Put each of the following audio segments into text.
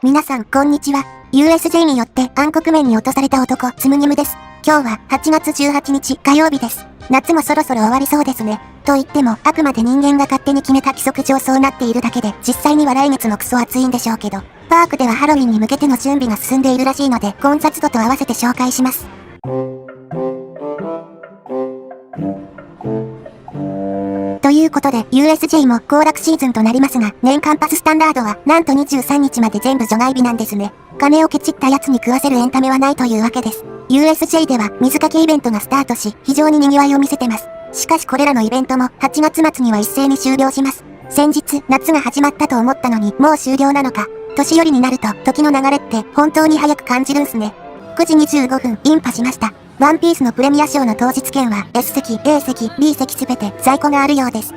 皆さん、こんにちは。USJ によって暗黒面に落とされた男、つむにむです。今日は8月18日火曜日です。夏もそろそろ終わりそうですね。と言っても、あくまで人間が勝手に決めた規則上そうなっているだけで、実際には来月のクソ暑いんでしょうけど、パークではハロウィンに向けての準備が進んでいるらしいので、混雑度と合わせて紹介します。ということで、USJ も行楽シーズンとなりますが、年間パススタンダードは、なんと23日まで全部除外日なんですね。金をケチったやつに食わせるエンタメはないというわけです。USJ では水かけイベントがスタートし、非常に賑わいを見せてます。しかしこれらのイベントも8月末には一斉に終了します。先日、夏が始まったと思ったのに、もう終了なのか。年寄りになると、時の流れって本当に早く感じるんすね。9時25分、インパしました。ワンピースのプレミアショーの当日券は S 席、A 席、B 席すべて在庫があるようです。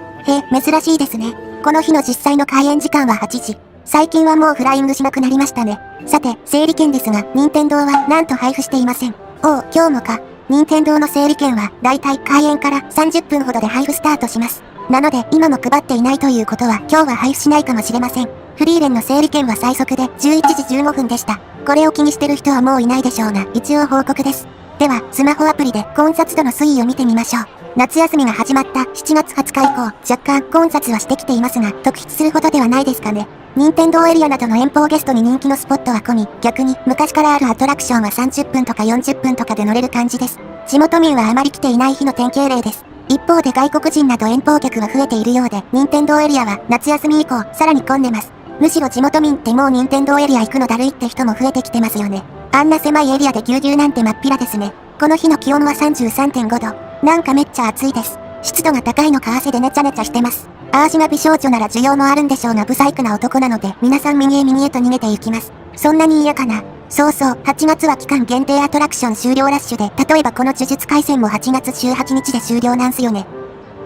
珍しいですね。この日の実際の開演時間は8時。最近はもうフライングしなくなりましたね。さて、整理券ですが、任天堂はなんと配布していません。おう、今日もか。任天堂の整理券は、だいたい開演から30分ほどで配布スタートします。なので、今も配っていないということは、今日は配布しないかもしれません。フリーレンの整理券は最速で11時15分でした。これを気にしてる人はもういないでしょうが、一応報告です。では、スマホアプリで混雑度の推移を見てみましょう。夏休みが始まった7月20日以降、若干混雑はしてきていますが、特筆するほどではないですかね。任天堂エリアなどの遠方ゲストに人気のスポットは混み、逆に昔からあるアトラクションは30分とか40分とかで乗れる感じです。地元民はあまり来ていない日の典型例です。一方で外国人など遠方客は増えているようで、任天堂エリアは夏休み以降、さらに混んでます。むしろ地元民ってもう任天堂エリア行くのだるいって人も増えてきてますよね。あんな狭いエリアでぎゅうぎゅうなんて真っ平ですね。この日の気温は 33.5 度。なんかめっちゃ暑いです。湿度が高いのか汗でネチャネチャしてます。アーシが美少女なら需要もあるんでしょうが不細工な男なので、皆さん右へと逃げていきます。そんなに嫌かな。そうそう、8月は期間限定アトラクション終了ラッシュで、例えばこの呪術廻戦も8月18日で終了なんすよね。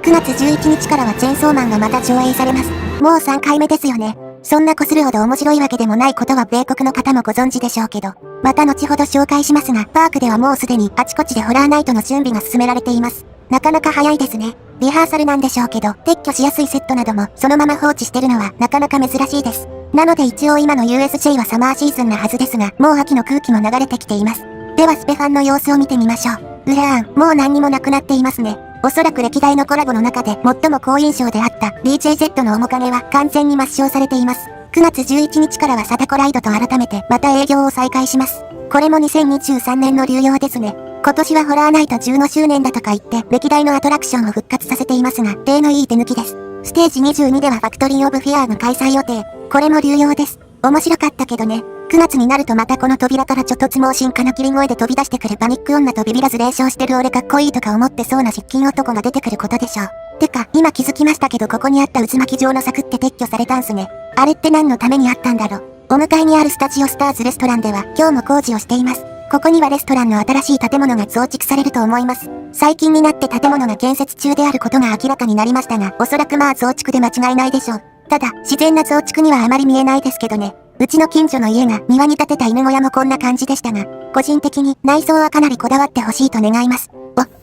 9月11日からはチェンソーマンがまた上映されます。もう3回目ですよね。そんなこするほど面白いわけでもないことは米国の方もご存知でしょうけど、また後ほど紹介しますが、パークではもうすでにあちこちでホラーナイトの準備が進められています。なかなか早いですね。リハーサルなんでしょうけど、撤去しやすいセットなどもそのまま放置してるのはなかなか珍しいです。なので一応今の USJ はサマーシーズンなはずですが、もう秋の空気も流れてきています。ではスペファンの様子を見てみましょう。もう何にもなくなっていますね。おそらく歴代のコラボの中で最も好印象であった DJZ の面影は完全に抹消されています。9月11日からはサタコライドと改めてまた営業を再開します。これも2023年の流用ですね。今年はホラーナイト15周年だとか言って歴代のアトラクションを復活させていますが、例のいい手抜きです。ステージ22ではファクトリーオブフィアーの開催予定。これも流用です。面白かったけどね。9月になるとまたこの扉からちょっとつ盲信かな切り声で飛び出してくるパニック女とビビらず冷笑してる俺かっこいいとか思ってそうな失禁男が出てくることでしょう。てか、今気づきましたけどここにあった渦巻き状の柵って撤去されたんすね。あれって何のためにあったんだろ。お向かいにあるスタジオスターズレストランでは今日も工事をしています。ここにはレストランの新しい建物が増築されると思います。最近になって建物が建設中であることが明らかになりましたが、おそらくまあ増築で間違いないでしょう。ただ、自然な増築にはあまり見えないですけどね。うちの近所の家が庭に建てた犬小屋もこんな感じでしたが、個人的に内装はかなりこだわってほしいと願います。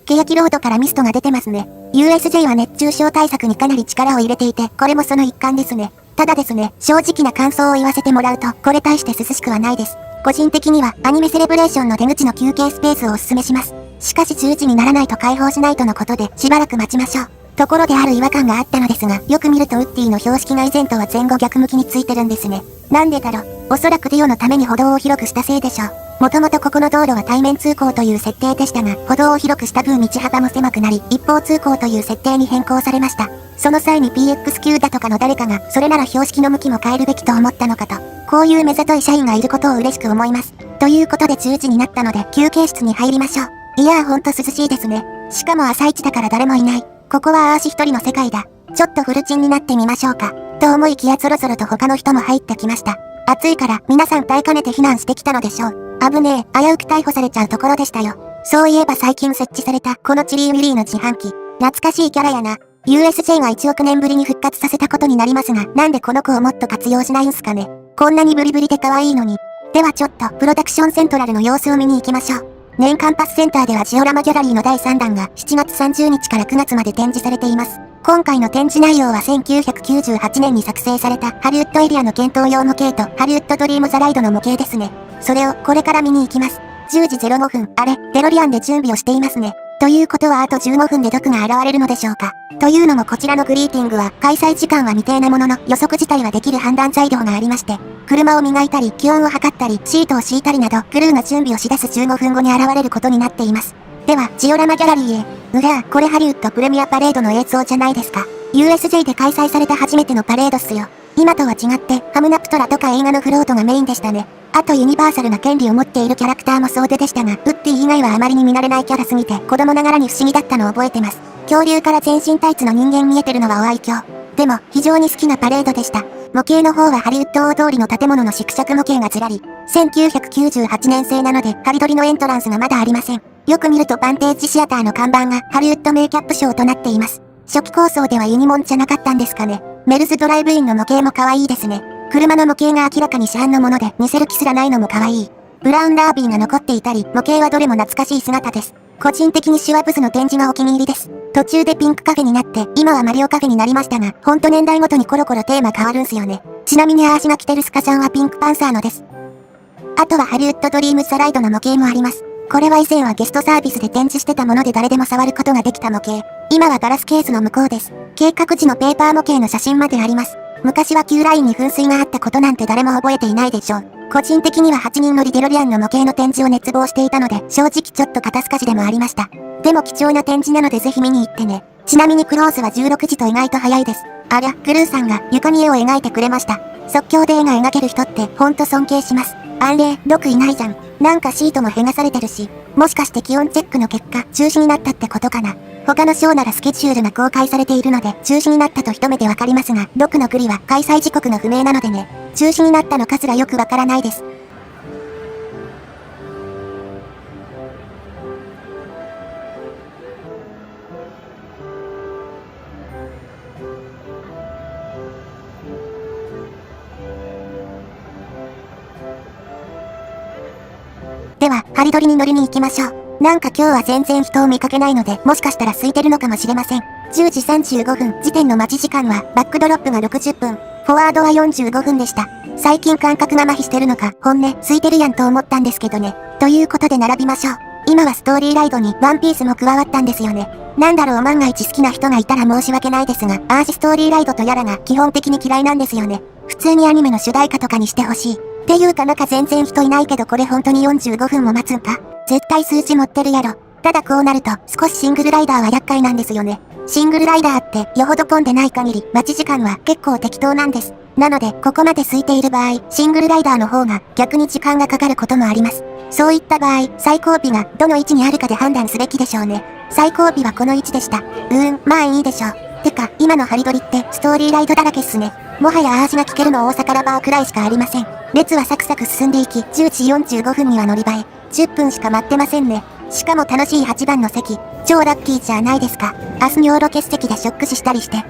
欅ロードからミストが出てますね。USJ は熱中症対策にかなり力を入れていて、これもその一環ですね。ただですね、正直な感想を言わせてもらうと、これ大して涼しくはないです。個人的にはアニメセレブレーションの出口の休憩スペースをお勧めします。しかし10時にならないと開放しないとのことで、しばらく待ちましょう。ところである違和感があったのですが、よく見るとウッディの標識が以前とは前後逆向きについてるんですね。なんでだろう。おそらくディオのために歩道を広くしたせいでしょう。もともとここの道路は対面通行という設定でしたが、歩道を広くした分道幅も狭くなり、一方通行という設定に変更されました。その際に PXQ だとかの誰かが、それなら標識の向きも変えるべきと思ったのかと。こういう目ざとい社員がいることを嬉しく思います。ということで10時になったので休憩室に入りましょう。いやーほんと涼しいですね。しかも朝一だから誰もいない。ここはアーシ一人の世界だ。ちょっとフルチンになってみましょうか。と思いきやそろそろと他の人も入ってきました。暑いから皆さん耐えかねて避難してきたのでしょう。危ねえ、危うく逮捕されちゃうところでしたよ。そういえば最近設置されたこのチリーウィリーの自販機。懐かしいキャラやな。USJ が1億年ぶりに復活させたことになりますが、なんでこの子をもっと活用しないんすかね。こんなにブリブリで可愛いのに。ではちょっとプロダクションセントラルの様子を見に行きましょう。年間パスセンターではジオラマギャラリーの第3弾が7月30日から9月まで展示されています。今回の展示内容は1998年に作成されたハリウッドエリアの検討用模型とハリウッドドリームザライドの模型ですね。それをこれから見に行きます。10時05分、あれ、デロリアンで準備をしていますね。ということはあと15分でドクが現れるのでしょうか。というのもこちらのグリーティングは開催時間は未定なものの予測自体はできる判断材料がありまして、車を磨いたり気温を測ったりシートを敷いたりなどクルーが準備をしだす15分後に現れることになっています。では、ジオラマギャラリーへ。うらこれハリウッドプレミアパレードの映像じゃないですか。USJ で開催された初めてのパレードっすよ。今とは違って、ハムナプトラとか映画のフロートがメインでしたね。あとユニバーサルな権利を持っているキャラクターも総出でしたが、ウッディ以外はあまりに見慣れないキャラすぎて、子供ながらに不思議だったのを覚えてます。恐竜から全身タイツの人間見えてるのはお愛嬌。でも、非常に好きなパレードでした。模型の方はハリウッド大通りの建物の縮尺模型がずらり。1998年製なので、ハリドリのエントランスがまだありません。よく見るとバンテージシアターの看板がハリウッドメイキャップショーとなっています。初期構想ではユニモンじゃなかったんですかね。メルズドライブインの模型も可愛いですね。車の模型が明らかに市販のもので似せる気すらないのも可愛い。ブラウンダービーが残っていたり、模型はどれも懐かしい姿です。個人的にシュワブズの展示がお気に入りです。途中でピンクカフェになって、今はマリオカフェになりましたが、ほんと年代ごとにコロコロテーマ変わるんすよね。ちなみにアーシが着てるスカちゃんはピンクパンサーのです。あとはハリウッドドリームザライドの模型もあります。これは以前はゲストサービスで展示してたもので誰でも触ることができた模型。今はガラスケースの向こうです。計画時のペーパー模型の写真まであります。昔は旧ラインに噴水があったことなんて誰も覚えていないでしょう。個人的には8人乗りデロリアンの模型の展示を熱望していたので、正直ちょっと肩透かしでもありました。でも貴重な展示なのでぜひ見に行ってね。ちなみにクローズは16時と意外と早いです。ありゃ、クルーさんが床に絵を描いてくれました。即興で絵が描ける人ってほんと尊敬します。あれ、ドクいないじゃん。なんかシートも剥がされてるし、もしかして気温チェックの結果、中止になったってことかな。他のショーならスケジュールが公開されているので、中止になったと一目でわかりますが、ドクのグリは開催時刻が不明なのでね、中止になったのかすらよくわからないです。では、ハリドリに乗りに行きましょう。なんか今日は全然人を見かけないので、もしかしたら空いてるのかもしれません。10時35分、時点の待ち時間は、バックドロップが60分、フォワードは45分でした。最近感覚が麻痺してるのか、本音、空いてるやんと思ったんですけどね。ということで並びましょう。今はストーリーライドにワンピースも加わったんですよね。なんだろう万が一好きな人がいたら申し訳ないですが、アーシストーリーライドとやらが基本的に嫌いなんですよね。普通にアニメの主題歌とかにしてほしい。っていうか中全然人いないけどこれ本当に45分も待つんか？絶対数値持ってるやろ。ただこうなると少しシングルライダーは厄介なんですよね。シングルライダーってよほど混んでない限り待ち時間は結構適当なんです。なのでここまで空いている場合、シングルライダーの方が逆に時間がかかることもあります。そういった場合、最後尾がどの位置にあるかで判断すべきでしょうね。最後尾はこの位置でした。まあいいでしょう。てか、今のハリドリってストーリーライドだらけっすね。もはやアーシが聞けるの大阪ラバーくらいしかありません。列はサクサク進んでいき、10時45分には乗り場へ。10分しか待ってませんね。しかも楽しい8番の席。超ラッキーじゃないですか。明日尿路結石でショック死したりして。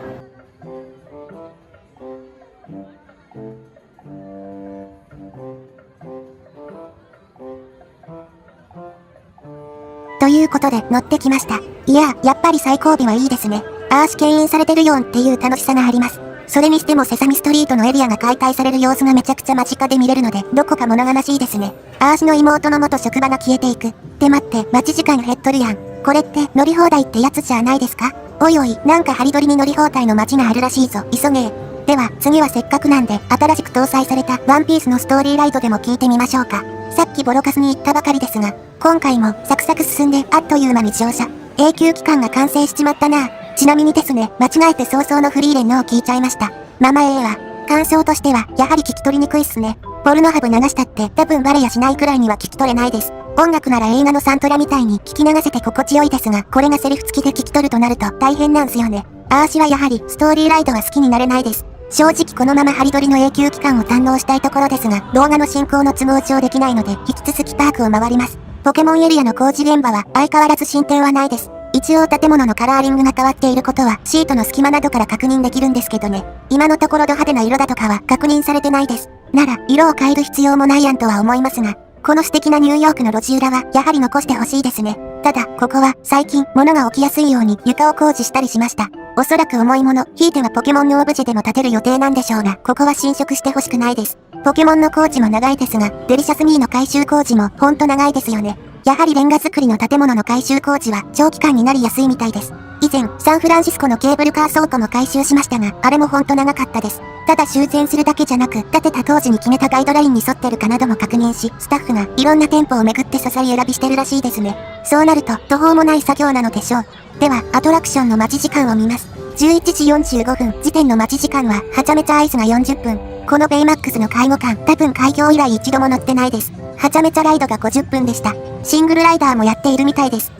ということで乗ってきました。いや、やっぱり最後尾はいいですね。アーシ牽引されてるよんっていう楽しさがあります。それにしてもセサミストリートのエリアが解体される様子がめちゃくちゃ間近で見れるので、どこか物悲しいですね。アーシの妹の元職場が消えていく。って待って、待ち時間減っとるやん。これって乗り放題ってやつじゃないですか？おいおい、なんかハリドリに乗り放題の街があるらしいぞ。急げ。では、次はせっかくなんで、新しく搭載されたワンピースのストーリーライドでも聞いてみましょうか。さっきボロカスに言ったばかりですが、今回もサクサク進んであっという間に乗車。永久期間が完成しちまったな。ちなみにですね、間違えて早々のフリーレンのを聞いちゃいました。ママ A は、感想としては、やはり聞き取りにくいっすね。ポルノハブ流したって多分バレやしないくらいには聞き取れないです。音楽なら映画のサントラみたいに聞き流せて心地よいですが、これがセリフ付きで聞き取るとなると大変なんすよね。アーシはやはりストーリーライドは好きになれないです。正直このままハリドリの永久期間を堪能したいところですが、動画の進行の都合上できないので、引き続きパークを回ります。ポケモンエリアの工事現場は相変わらず進展はないです。一応建物のカラーリングが変わっていることはシートの隙間などから確認できるんですけどね。今のところド派手な色だとかは確認されてないです。なら、色を変える必要もないやんとは思いますが、この素敵なニューヨークの路地裏はやはり残してほしいですね。ただ、ここは最近物が起きやすいように床を工事したりしました。おそらく重いもの、ひいてはポケモンのオブジェでも建てる予定なんでしょうが、ここは侵食してほしくないです。ポケモンの工事も長いですが、デリシャスミーの改修工事もほんと長いですよね。やはりレンガ造りの建物の改修工事は長期間になりやすいみたいです。以前、サンフランシスコのケーブルカー倉庫も改修しましたが、あれもほんと長かったです。ただ修繕するだけじゃなく、建てた当時に決めたガイドラインに沿ってるかなども確認し、スタッフがいろんな店舗を巡って刺さり選びしてるらしいですね。そうなると、途方もない作業なのでしょう。では、アトラクションの待ち時間を見ます。11時45分、時点の待ち時間は、はちゃめちゃアイスが40分。このベイマックスの介護官、多分開業以来一度も乗ってないです。はちゃめちゃライドが50分でした。シングルライダーもやっているみたいです。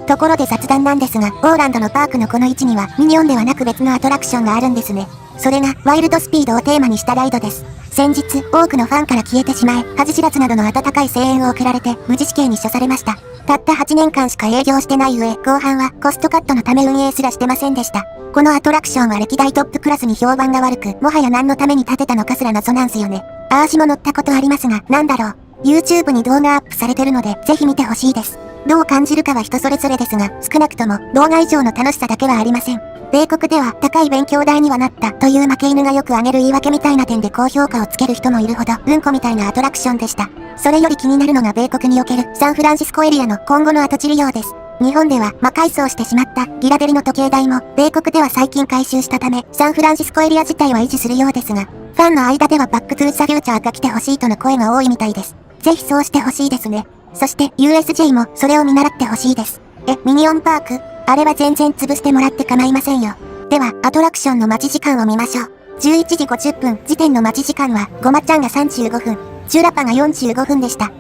ところで雑談なんですが、オーランドのパークのこの位置にはミニオンではなく別のアトラクションがあるんですね。それがワイルドスピードをテーマにしたライドです。先日、多くのファンから消えてしまい、恥知らずなどの温かい声援を送られて、無事死刑に処されました。たった8年間しか営業してない上、後半はコストカットのため運営すらしてませんでした。このアトラクションは歴代トップクラスに評判が悪く、もはや何のために建てたのかすら謎なんすよね。あーしも乗ったことありますが、なんだろう。YouTube に動画アップされてるので、ぜひ見てほしいです。どう感じるかは人それぞれですが、少なくとも動画以上の楽しさだけはありません。米国では高い勉強代にはなったという負け犬がよく挙げる言い訳みたいな点で高評価をつける人もいるほど、うんこみたいなアトラクションでした。それより気になるのが米国におけるサンフランシスコエリアの今後の跡地利用です。日本では魔改装してしまったギラベリの時計台も、米国では最近改修したため、サンフランシスコエリア自体は維持するようですが、ファンの間ではバックトゥーザフューチャーが来てほしいとの声が多いみたいです。ぜひそうしてほしいですね。そして USJ もそれを見習ってほしいです。ミニオンパーク？あれは全然潰してもらって構いませんよ。では、アトラクションの待ち時間を見ましょう。11時50分、時点の待ち時間は、ゴマちゃんが35分、チュラパが45分でした。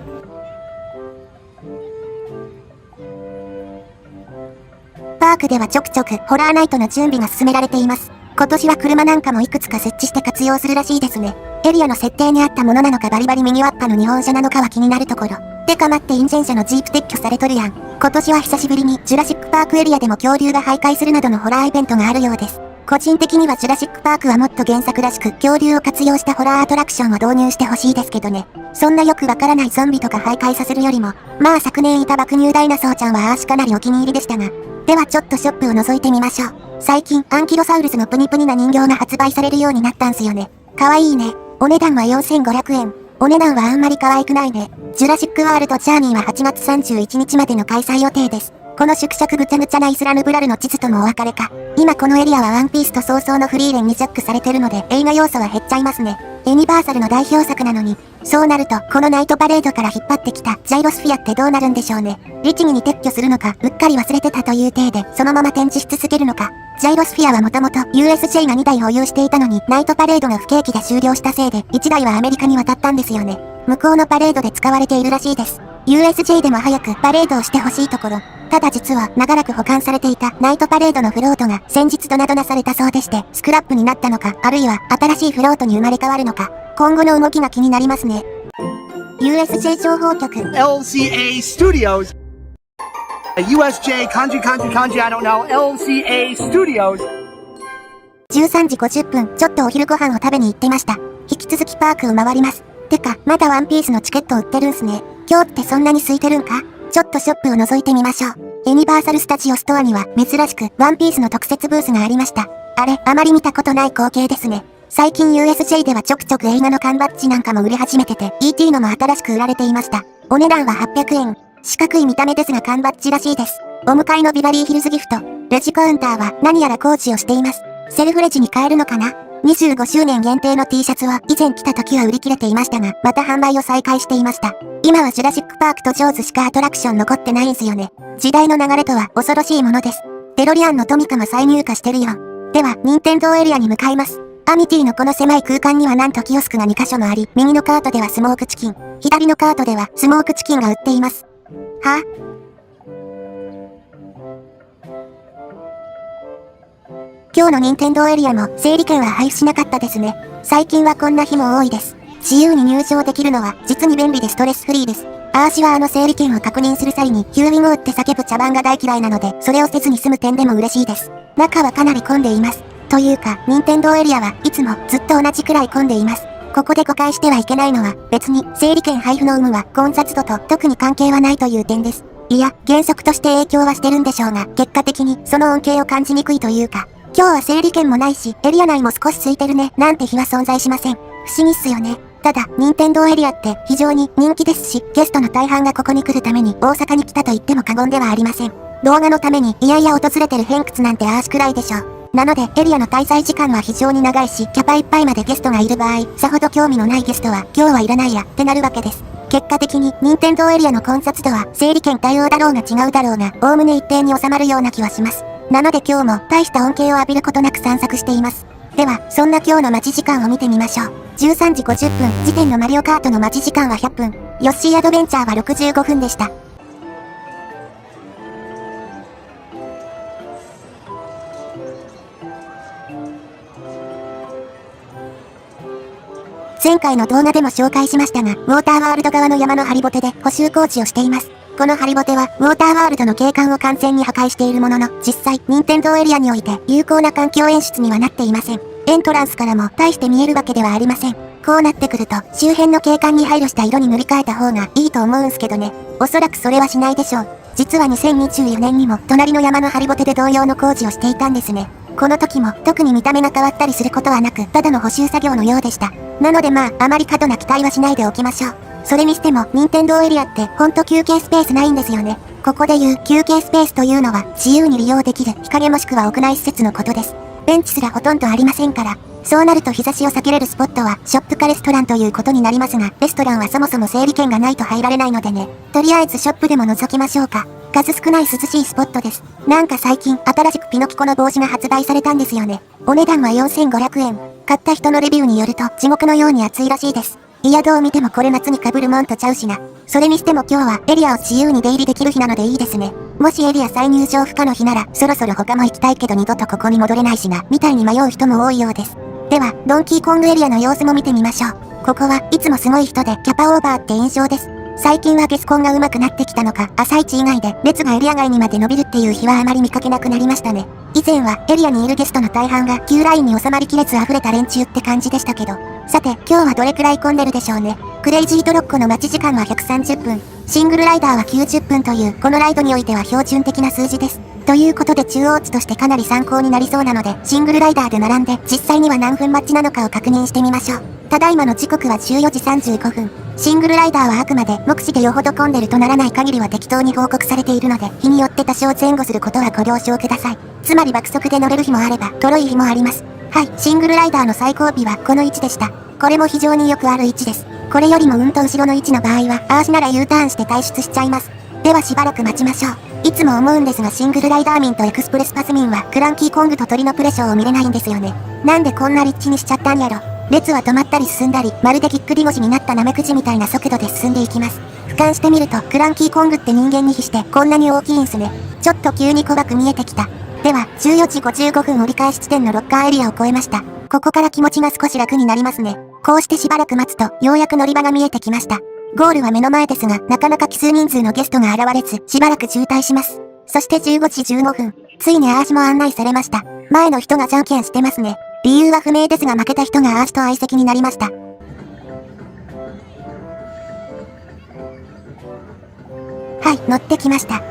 パークではちょくちょくホラーナイトの準備が進められています。今年は車なんかもいくつか設置して活用するらしいですね。エリアの設定に合ったものなのかバリバリ右ワッパの日本車なのかは気になるところ。てか待ってインジェン車のジープ撤去されとるやん。今年は久しぶりにジュラシックパークエリアでも恐竜が徘徊するなどのホラーイベントがあるようです。個人的にはジュラシックパークはもっと原作らしく恐竜を活用したホラーアトラクションを導入してほしいですけどね。そんなよくわからないゾンビとか徘徊させるよりも、まあ昨年いた爆乳ダイナソーちゃんはかなりお気に入りでしたが。ではちょっとショップを覗いてみましょう。最近アンキロサウルスのプニプニな人形が発売されるようになったんすよね。かわいいね。お値段は4500円。お値段はあんまり可愛くないね。ジュラシックワールドジャーニーは8月31日までの開催予定です。この縮尺ぐちゃぐちゃなイスラムブラルの地図ともお別れか。今このエリアはワンピースと早々のフリーレンにジャックされてるので映画要素は減っちゃいますね。ユニバーサルの代表作なのに。そうなると、このナイトパレードから引っ張ってきたジャイロスフィアってどうなるんでしょうね。律儀に撤去するのか、うっかり忘れてたという体でそのまま展示し続けるのか。ジャイロスフィアはもともと USJ が2台保有していたのにナイトパレードが不景気で終了したせいで1台はアメリカに渡ったんですよね。向こうのパレードで使われているらしいです。USJ でも早くパレードをしてほしいところ。ただ実は長らく保管されていたナイトパレードのフロートが先日ドナドナされたそうでしてスクラップになったのかあるいは新しいフロートに生まれ変わるのか今後の動きが気になりますね。USJ 情報局 LCA Studios USJ Kanji I don't know LCA Studios 13時50分ちょっとお昼ご飯を食べに行ってました。引き続きパークを回ります。てかまだワンピースのチケット売ってるんすね。今日ってそんなに空いてるんか。ちょっとショップを覗いてみましょう。ユニバーサルスタジオストアには珍しくワンピースの特設ブースがありました。あれ、あまり見たことない光景ですね。最近 USJ ではちょくちょく映画の缶バッジなんかも売り始めてて ET のも新しく売られていました。お値段は800円。四角い見た目ですが缶バッジらしいです。お迎えのビバリーヒルズギフト。レジカウンターは何やら工事をしています。セルフレジに変えるのかな。25周年限定の T シャツは以前来た時は売り切れていましたが、また販売を再開していました。今はジュラシックパークとジョーズしかアトラクション残ってないんすよね。時代の流れとは恐ろしいものです。デロリアンのトミカも再入荷してるよ。では、任天堂エリアに向かいます。アミティのこの狭い空間にはなんとキオスクが2カ所もあり、右のカートではスモークチキン、左のカートではスモークチキンが売っています。は？今日の任天堂エリアも整理券は配布しなかったですね。最近はこんな日も多いです。自由に入場できるのは実に便利でストレスフリーです。あーしは整理券を確認する際にヒューウィゴーって叫ぶ茶番が大嫌いなので、それをせずに済む点でも嬉しいです。中はかなり混んでいます。というか、任天堂エリアはいつもずっと同じくらい混んでいます。ここで誤解してはいけないのは、別に整理券配布の有無は混雑度と特に関係はないという点です。いや、原則として影響はしてるんでしょうが、結果的にその恩恵を感じにくいというか、今日は整理券もないし、エリア内も少し空いてるね、なんて日は存在しません。不思議っすよね。ただ、任天堂エリアって非常に人気ですし、ゲストの大半がここに来るために大阪に来たと言っても過言ではありません。動画のためにいやいや訪れてる偏屈なんてあーしくらいでしょう。なので、エリアの滞在時間は非常に長いし、キャパいっぱいまでゲストがいる場合、さほど興味のないゲストは今日はいらないやってなるわけです。結果的に、任天堂エリアの混雑度は整理券対応だろうが違うだろうが、おおむね一定に収まるような気はします。なので今日も大した恩恵を浴びることなく散策しています。では、そんな今日の待ち時間を見てみましょう。13時50分、時点のマリオカートの待ち時間は100分、ヨッシーアドベンチャーは65分でした。前回の動画でも紹介しましたが、ウォーターワールド側の山のハリボテで補修工事をしています。このハリボテは、ウォーターワールドの景観を完全に破壊しているものの、実際、任天堂エリアにおいて有効な環境演出にはなっていません。エントランスからも大して見えるわけではありません。こうなってくると、周辺の景観に配慮した色に塗り替えた方がいいと思うんすけどね。おそらくそれはしないでしょう。実は2024年にも、隣の山のハリボテで同様の工事をしていたんですね。この時も特に見た目が変わったりすることはなく、ただの補修作業のようでした。なのであまり過度な期待はしないでおきましょう。それにしても、任天堂エリアってほんと休憩スペースないんですよね。ここでいう休憩スペースというのは、自由に利用できる日陰もしくは屋内施設のことです。ベンチすらほとんどありませんから。そうなると日差しを避けれるスポットは、ショップかレストランということになりますが、レストランはそもそも整理券がないと入られないのでね。とりあえずショップでも覗きましょうか。数少ない涼しいスポットです。なんか最近、新しくピノキコの帽子が発売されたんですよね。お値段は4500円。買った人のレビューによると、地獄のように暑いらしいです。いやどう見てもこれ夏に被るもんとちゃうしな。それにしても今日はエリアを自由に出入りできる日なのでいいですね。もしエリア再入場不可の日なら、そろそろ他も行きたいけど二度とここに戻れないしな、みたいに迷う人も多いようです。では、ドンキーコングエリアの様子も見てみましょう。ここはいつもすごい人でキャパオーバーって印象です。最近はゲスコンが上手くなってきたのか、朝一以外で列がエリア外にまで伸びるっていう日はあまり見かけなくなりましたね。以前はエリアにいるゲストの大半がQラインに収まりきれず溢れた連中って感じでしたけど。さて、今日はどれくらい混んでるでしょうね。クレイジートロッコの待ち時間は130分、シングルライダーは90分というこのライドにおいては標準的な数字です。ということで中央値としてかなり参考になりそうなので、シングルライダーで並んで実際には何分待ちなのかを確認してみましょう。ただいまの時刻は14時35分。シングルライダーはあくまで目視でよほど混んでるとならない限りは適当に報告されているので、日によって多少前後することはご了承ください。つまり爆速で乗れる日もあれば、とろい日もあります。はい、シングルライダーの最後尾はこの位置でした。これも非常によくある位置です。これよりもうんと後ろの位置の場合は、アーシなら U ターンして退出しちゃいます。ではしばらく待ちましょう。いつも思うんですがシングルライダー民とエクスプレスパス民はクランキーコングと鳥のプレショーを見れないんですよね。なんでこんな立地にしちゃったんやろ。列は止まったり進んだり、まるでぎっくり腰になったナメクジみたいな速度で進んでいきます。俯瞰してみるとクランキーコングって人間に比してこんなに大きいんすね。ちょっと急に怖く見えてきた。では、14時55分折り返し地点のロッカーエリアを越えました。ここから気持ちが少し楽になりますね。こうしてしばらく待つと、ようやく乗り場が見えてきました。ゴールは目の前ですが、なかなか奇数人数のゲストが現れず、しばらく渋滞します。そして15時15分、ついにアーシも案内されました。前の人がじゃんけんしてますね。理由は不明ですが負けた人がアーシと相席になりました。はい、乗ってきました。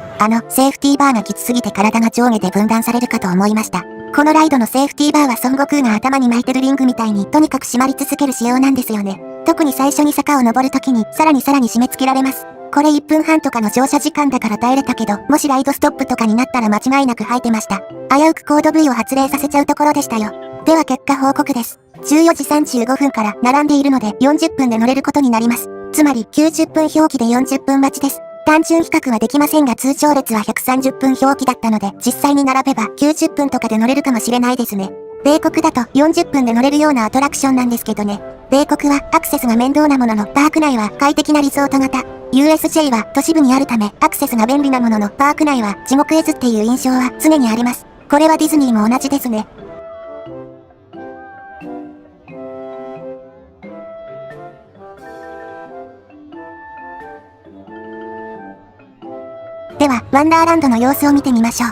セーフティーバーがきつすぎて体が上下で分断されるかと思いました。このライドのセーフティーバーは孫悟空が頭に巻いてるリングみたいにとにかく締まり続ける仕様なんですよね。特に最初に坂を登るときにさらに締め付けられます。これ1分半とかの乗車時間だから耐えれたけど、もしライドストップとかになったら間違いなく吐いてました。危うくコード V を発令させちゃうところでしたよ。では結果報告です。14時35分から並んでいるので40分で乗れることになります。つまり90分表記で40分待ちです。単純比較はできませんが通常列は130分表記だったので実際に並べば90分とかで乗れるかもしれないですね。米国だと40分で乗れるようなアトラクションなんですけどね。米国はアクセスが面倒なもののパーク内は快適なリゾート型。USJ は都市部にあるためアクセスが便利なもののパーク内は地獄絵図っていう印象は常にあります。これはディズニーも同じですね。では、ワンダーランドの様子を見てみましょう。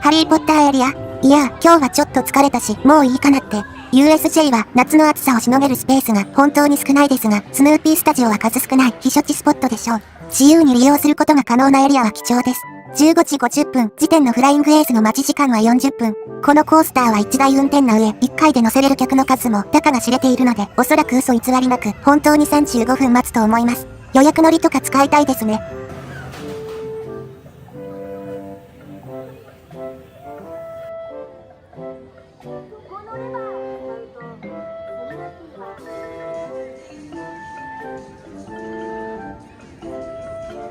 ハリーポッターエリア？いや、今日はちょっと疲れたし、もういいかなって。USJ は夏の暑さをしのげるスペースが本当に少ないですが、スヌーピースタジオは数少ない避暑地スポットでしょう。自由に利用することが可能なエリアは貴重です。15時50分時点のフライングエースの待ち時間は40分。このコースターは1台運転な上、1回で乗せれる客の数も高が知れているので、おそらく嘘偽りなく、本当に35分待つと思います。予約乗りとか使いたいですね。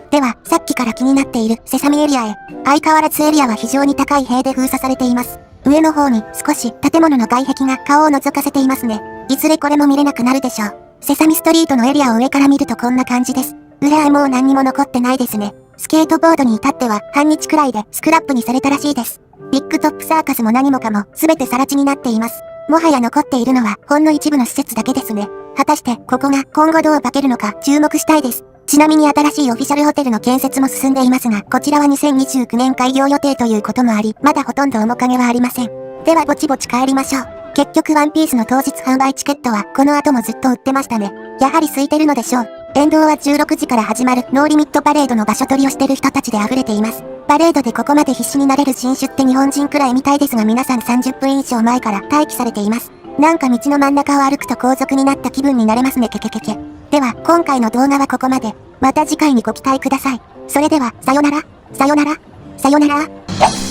では、さっきから気になっているセサミエリアへ。相変わらずエリアは非常に高い塀で封鎖されています。上の方に少し建物の外壁が顔を覗かせていますね。いずれこれも見れなくなるでしょう。セサミストリートのエリアを上から見るとこんな感じです。もう何にも残ってないですね。スケートボードに至っては半日くらいでスクラップにされたらしいです。ビッグトップサーカスも何もかも全て更地になっています。もはや残っているのはほんの一部の施設だけですね。果たしてここが今後どう化けるのか注目したいです。ちなみに新しいオフィシャルホテルの建設も進んでいますが、こちらは2029年開業予定ということもあり、まだほとんど面影はありません。ではぼちぼち帰りましょう。結局ワンピースの当日販売チケットはこの後もずっと売ってましたね。やはり空いてるのでしょう。沿道は16時から始まるノーリミットパレードの場所取りをしてる人たちで溢れています。パレードでここまで必死になれる新種って日本人くらいみたいですが、皆さん30分以上前から待機されています。なんか道の真ん中を歩くと皇族になった気分になれますね。では、今回の動画はここまで。また次回にご期待ください。それでは、さよなら、さよなら、さよなら。